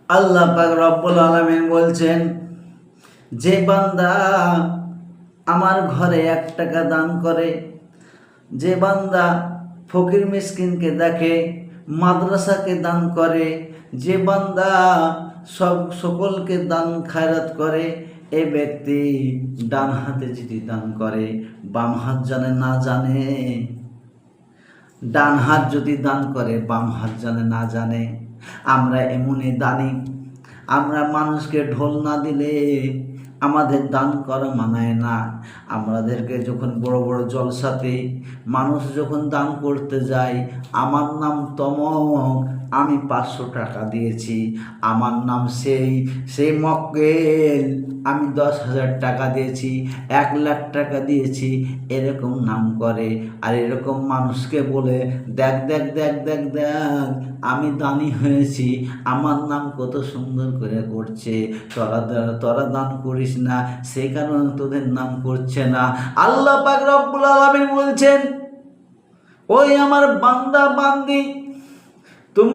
আল্লাহ পাক রব্বুল আলামিন বলছেন, যে বান্দা আমার ঘরে 1 টাকা দান করে, যে বান্দা ফকির মিসকিনকে দেখে, মাদ্রাসাকে দান করে, যে বান্দা সকলকে দান খায়রাত করে, এই ব্যক্তি ডান হাতে যদি দান করে, বাম হাত জানে না জানে, ডান হাত যদি দান করে বাম হাত জানে না জানে। আমরা এমনই দানি, আমরা মানুষকে ঢোল না দিলে আমাদের দান করা মানায় না। আমাদেরকে যখন বড় বড় জলসাতে মানুষ যখন দান করতে যায়, আমার নাম তমক, আমি 500 টাকা দিয়েছি, আমার নাম সেই মক্কেল, আমি 10,000 টাকা দিয়েছি, 1,00,000 টাকা দিয়েছি, এরকম নাম করে। আর এরকম মানুষকে বলে, দেখ দেখ দেখ দেখ দেখ, আমি দানি হয়েছি, আমার নাম কত সুন্দর করে করছে, তোরা দান করিস না, সেই কারণে তোদের নাম করছে না। আল্লাহ পাক রব্বুল আলামিন বলছেন, ওই আমার বান্দা বান্দি